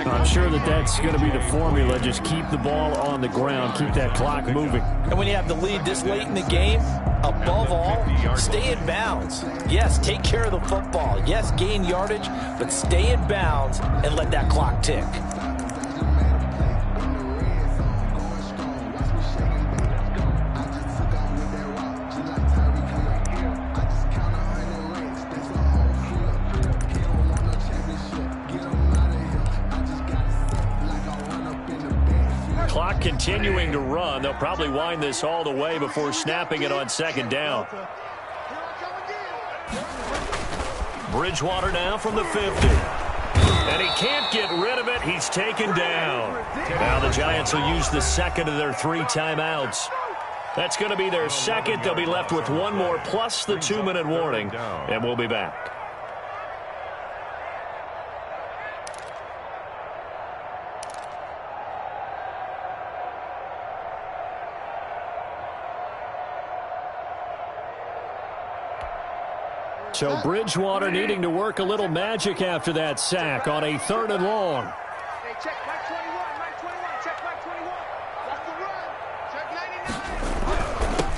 I'm sure that's going to be the formula. Just keep the ball on the ground. Keep that clock moving. And when you have the lead this late in the game, above all, stay in bounds. Yes, take care of the football. Yes, gain yardage, but stay in bounds and let that clock tick. Clock continuing to run. They'll probably wind this all the way before snapping it on 2nd down. Bridgewater now from the 50. And he can't get rid of it. He's taken down. Now the Giants will use the 2nd of their 3 timeouts. That's going to be their 2nd. They'll be left with 1 more plus the 2-minute warning. And we'll be back. So Bridgewater needing to work a little magic after that sack on a 3rd and long. Hey, check Mike 21. Check Mike 21. That's the run. Check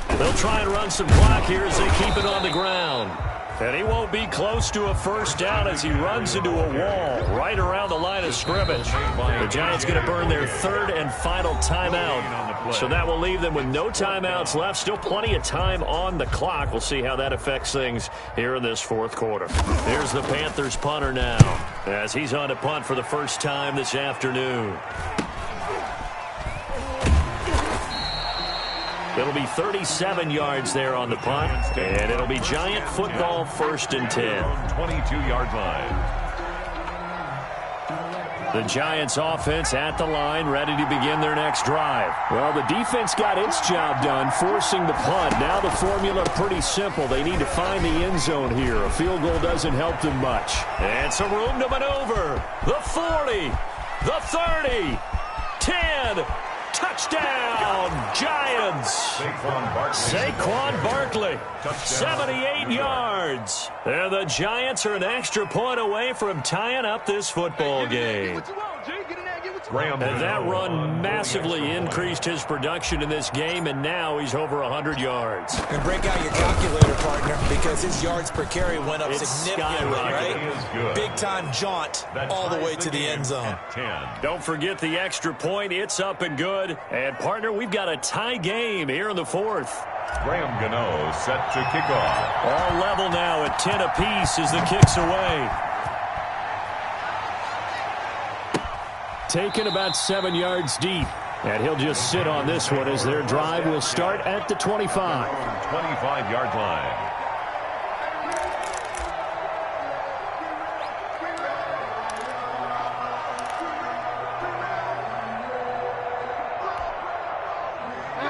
99. They'll try and run some clock here as they keep it on the ground. And he won't be close to a first down as he runs into a wall right around the line of scrimmage. The Giants going to burn their 3rd and final timeout. So that will leave them with no timeouts left. Still plenty of time on the clock. We'll see how that affects things here in this 4th quarter. Here's the Panthers punter now as he's on to punt for the first time this afternoon. It'll be 37 yards there on the punt, and it'll be Giant football 1st and 10. 22-yard line. The Giants offense at the line, ready to begin their next drive. Well, the defense got its job done, forcing the punt. Now the formula pretty simple. They need to find the end zone here. A field goal doesn't help them much. And some room to maneuver. The 40, the 30, 10, touchdown, Giants. Saquon Barkley, 78 yards. And the Giants are an extra point away from tying up this football game. And that run massively increased his production in this game, and now he's over 100 yards. And break out your calculator, partner, because his yards per carry went up significantly, right? Big-time jaunt all the way to the end zone. Don't forget the extra point. It's up and good. And, partner, we've got a tie game here in the 4th. Graham Gano set to kick off. All level now at 10 apiece as the kick's away. Taken about 7 yards deep. And he'll just sit on this one as their drive will start at the 25. 25-yard line.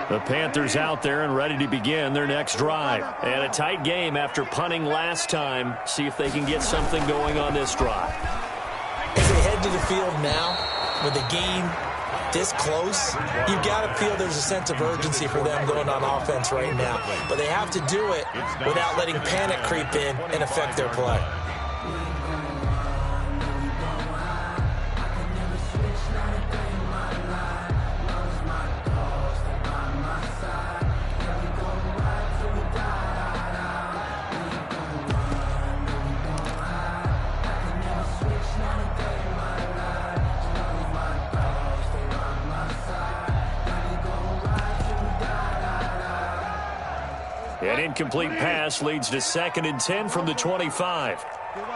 The Panthers out there and ready to begin their next drive. And a tight game after punting last time. See if they can get something going on this drive. As they head to the field now, with the game this close, you've got to feel there's a sense of urgency for them going on offense right now. But they have to do it without letting panic creep in and affect their play. An incomplete pass leads to 2nd and 10 from the 25. Here we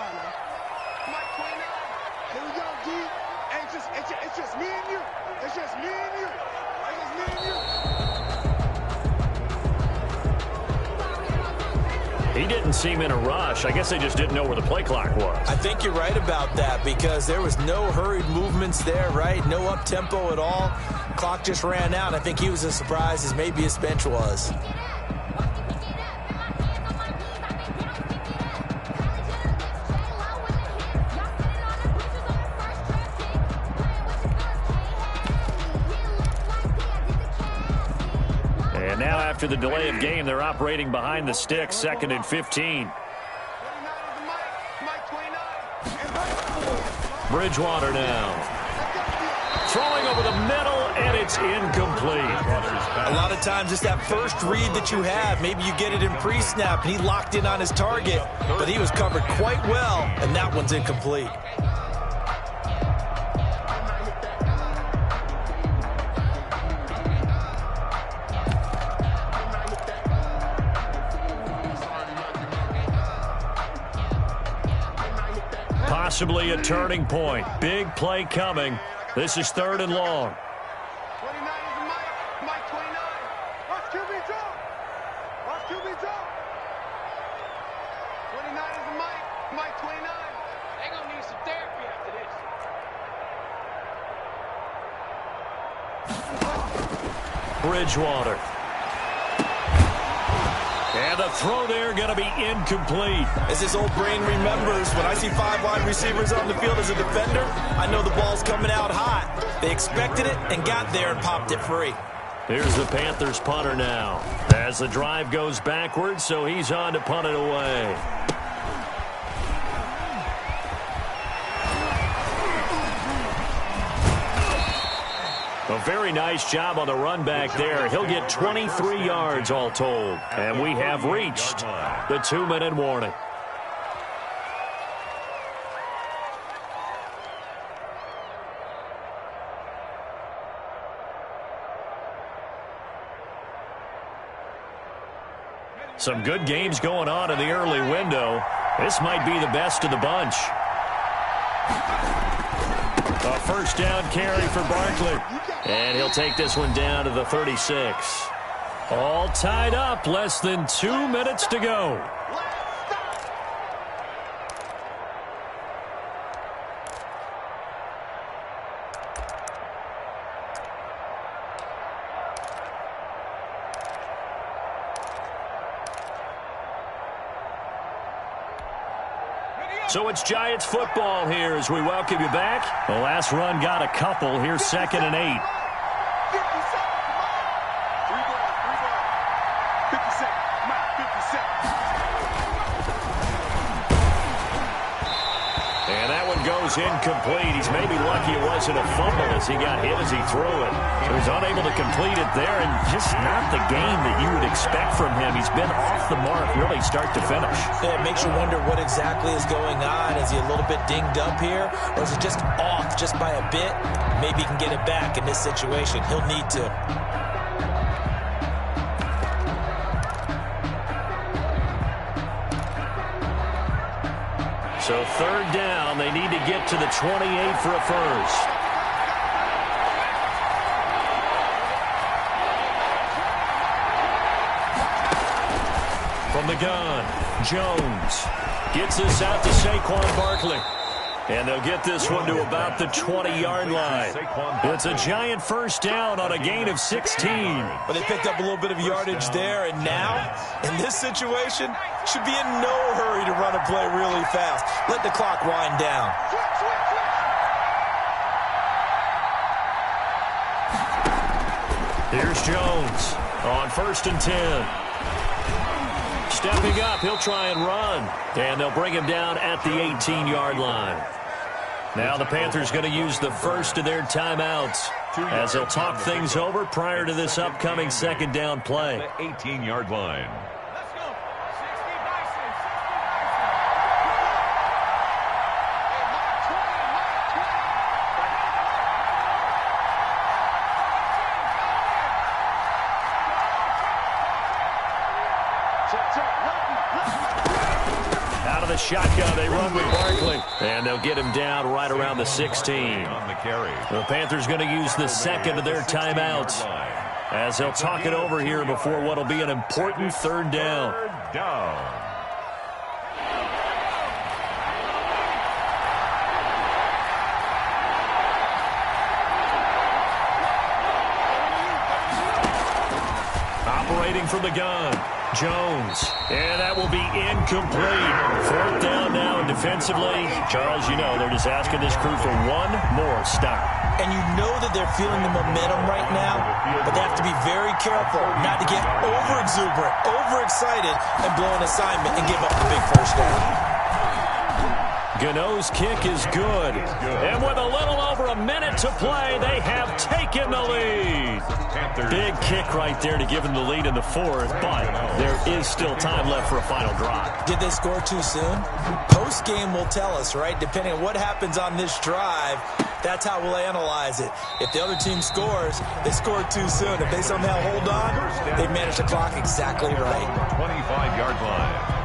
go, D. It's just me and you. It's just me and you. It's just me and you. He didn't seem in a rush. I guess they just didn't know where the play clock was. I think you're right about that because there was no hurried movements there, right? No up-tempo at all. Clock just ran out. I think he was as surprised as maybe his bench was. And now after the delay of game, they're operating behind the sticks, 2nd and 15. Bridgewater now. Throwing over the middle, and it's incomplete. A lot of times it's that first read that you have. Maybe you get it in pre-snap, and he locked in on his target, but he was covered quite well, and that one's incomplete. Possibly a turning point. Big play coming. This is 3rd and long. 29 is Mike 29. Watch QB drop. Watch QB drop. 29 is Mike 29. They gonna need some therapy after this. Bridgewater. And the throw there going to be incomplete. As his old brain remembers, when I see 5 wide receivers on the field as a defender, I know the ball's coming out hot. They expected it and got there and popped it free. Here's the Panthers punter now. As the drive goes backwards, so he's on to punt it away. A very nice job on the run back there. He'll get 23 yards all told. And we have reached the 2-minute warning. Some good games going on in the early window. This might be the best of the bunch. A first down carry for Barkley. And he'll take this one down to the 36. All tied up. Less than 2 minutes to go. So it's Giants football here as we welcome you back. The last run got a couple. Here's 2nd and 8. 50 seconds, Mike. 3 balls. 50 seconds, Mike. 50 seconds. And that one goes incomplete. He's maybe lucky it wasn't a fumble as he got hit as he threw it. So he's unable to complete it there, and just not the game that you would expect from him. He's been off the mark really start to finish. Yeah, it makes you wonder what exactly is going on. Is he a little bit dinged up here, or is it just off just by a bit? Maybe he can get it back in this situation. He'll need to. So 3rd down, they need to get to the 28 for a first. From the gun, Jones gets this out to Saquon Barkley. And they'll get this one to about the 20-yard line. It's a giant first down on a gain of 16. But they picked up a little bit of yardage there, and now, in this situation, should be in no hurry to run a play really fast. Let the clock wind down. Here's Jones on 1st and 10. Stepping up, he'll try and run. And they'll bring him down at the 18-yard line. Now the Panthers going to use the first of their timeouts as they'll talk things over prior to this upcoming second down play. The 18-yard line. Out of the shotgun, they run with Barkley. And they'll get him down right around the 16. On the carry. The Panthers going to use the second of their timeouts as they'll talk it over here before what will be an important third down. Third down. Operating from the gun, Jones. And that will be incomplete. Fourth down now, and defensively, Charles, you know, they're just asking this crew for one more stop. And you know that they're feeling the momentum right now, but they have to be very careful not to get over-exuberant, overexcited, and blow an assignment and give up the big first down. Gano's kick is good. And with a little over a minute to play, they have taken the lead. Big kick right there to give them the lead in the fourth, but there is still time left for a final drive. Did they score too soon? Post-game will tell us, right? Depending on what happens on this drive, that's how we'll analyze it. If the other team scores, they scored too soon. If they somehow hold on, they've managed the clock exactly right. 25-yard line.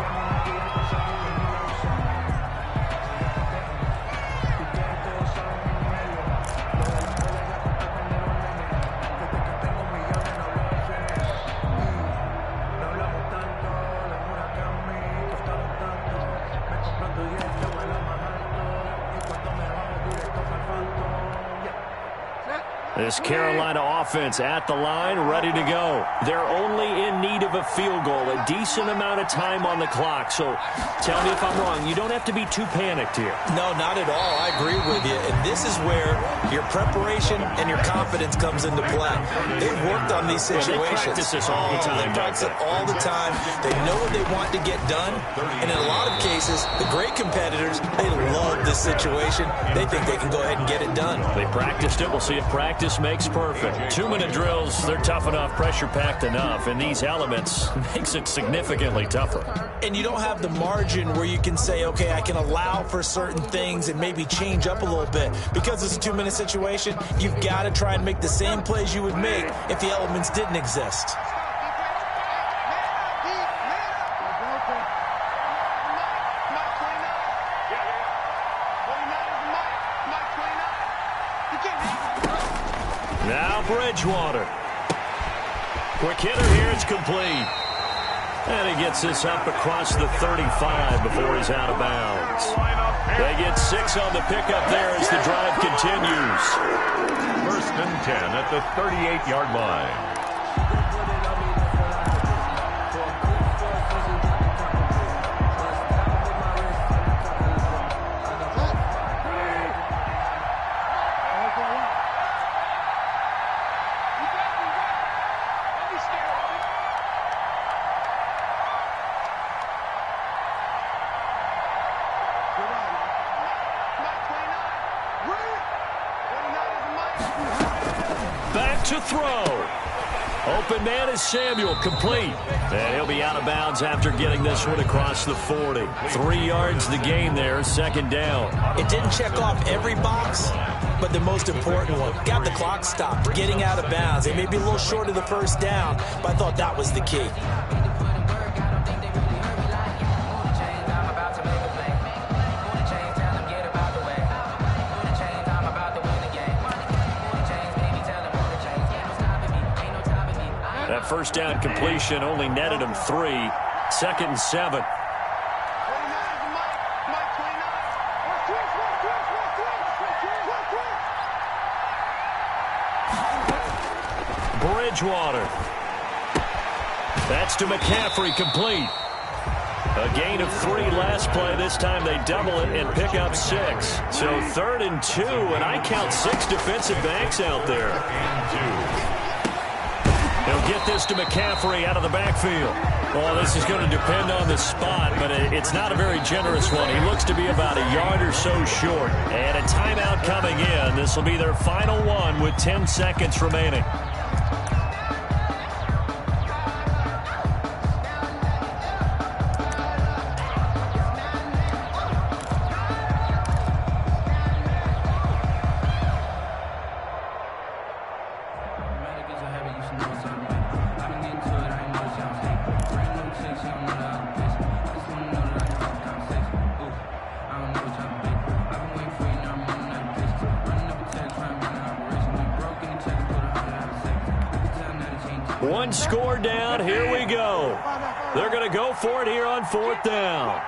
This Carolina offense at the line, ready to go. They're only in need of a field goal, a decent amount of time on the clock. So tell me if I'm wrong. You don't have to be too panicked here. No, not at all. I agree with you. And this is where your preparation and your confidence comes into play. They've worked on these situations. They practice this all the time. They practice it all the time. They know what they want to get done. And in a lot of cases, the great competitors, they love this situation. They think they can go ahead and get it done. They practiced it. We'll see if practice makes perfect. 2-minute drills, they're tough enough, pressure-packed enough, and these elements makes it significantly tougher. And you don't have the margin where you can say, okay, I can allow for certain things and maybe change up a little bit. Because it's a 2-minute situation, you've got to try and make the same plays you would make if the elements didn't exist. Now Bridgewater. Quick hitter here, it's complete. And he gets this up across the 35 before he's out of bounds. They get 6 on the pickup there as the drive continues. 1st and 10 at the 38-yard line. Back to throw. Open man is Samuel, complete. And he'll be out of bounds after getting this one across the 40. 3 yards the gain there, 2nd down. It didn't check off every box, but the most important one. Got the clock stopped, getting out of bounds. It may be a little short of the first down, but I thought that was the key. That first down completion only netted him 3. 2nd and 7. Bridgewater. That's to McCaffrey, complete. A gain of 3 last play. This time they double it and pick up 6. So 3rd and 2, and I count 6 defensive backs out there. He'll get this to McCaffrey out of the backfield. Well, this is going to depend on the spot, but it's not a very generous one. He looks to be about a yard or so short. And a timeout coming in. This will be their final one with 10 seconds remaining. One score down. Here we go. They're going to go for it here on 4th down.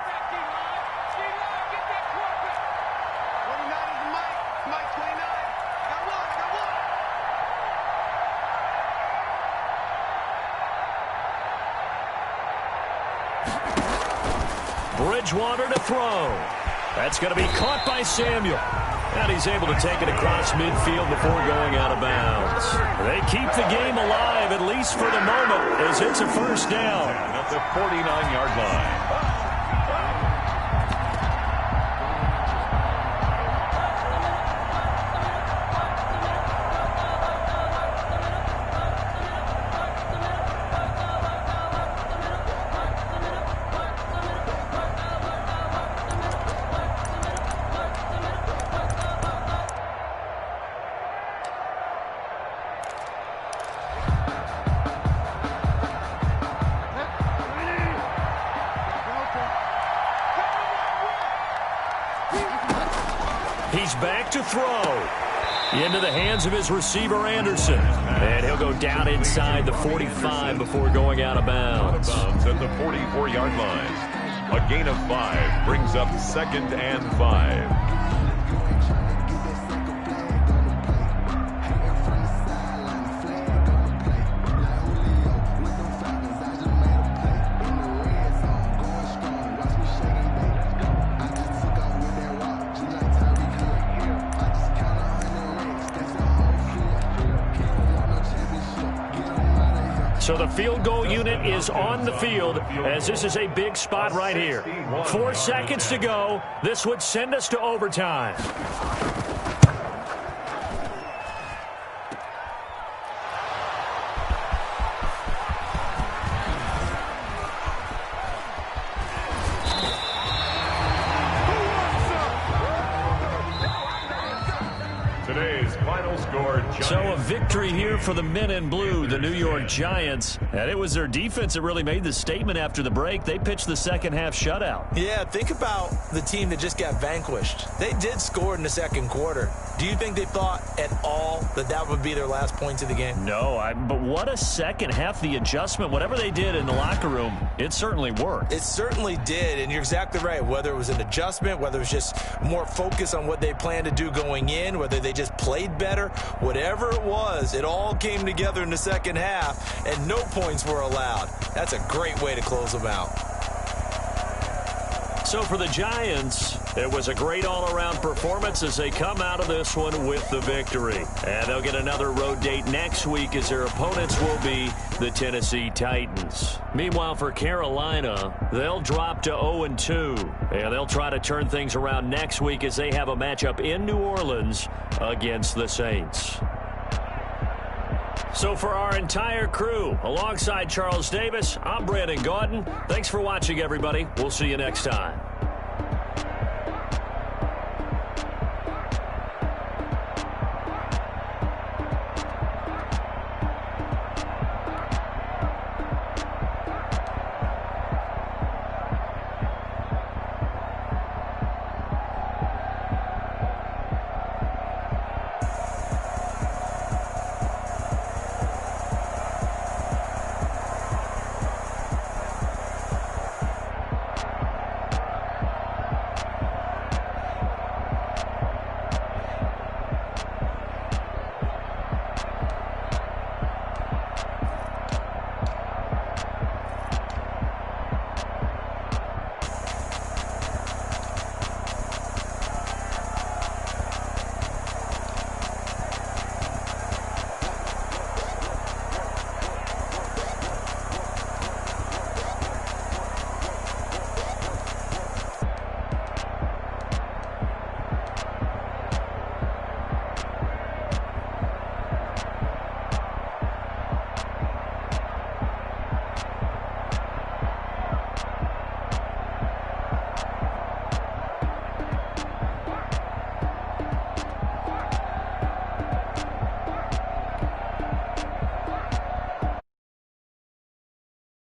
Bridgewater to throw. That's going to be caught by Samuel. And he's able to take it across midfield before going out of bounds. They keep the game alive, at least for the moment, as it's a first down. At the 49-yard line. He's back to throw. Into the hands of his receiver, Anderson. And he'll go down inside the 45 before going out of bounds. At the 44-yard line. A gain of 5 brings up 2nd and 5. So the field goal unit is on the field, as this is a big spot right here. 4 seconds to go. This would send us to overtime. Today's final score, Giants. So a victory here for the men in blue, the New York Giants. And it was their defense that really made the statement after the break. They pitched the second half shutout. Yeah, think about the team that just got vanquished. They did score in the second quarter. Do you think they thought at all that that would be their last points of the game? No, but what a second half. The adjustment, whatever they did in the locker room, it certainly worked. It certainly did, and you're exactly right. Whether it was an adjustment, whether it was just more focus on what they planned to do going in, whether they just played better, whatever it was, it all came together in the second half, and no points were allowed. That's a great way to close them out. So for the Giants, it was a great all-around performance as they come out of this one with the victory. And they'll get another road date next week as their opponents will be the Tennessee Titans. Meanwhile, for Carolina, they'll drop to 0-2. And they'll try to turn things around next week as they have a matchup in New Orleans against the Saints. So for our entire crew, alongside Charles Davis, I'm Brandon Gaudin. Thanks for watching, everybody. We'll see you next time.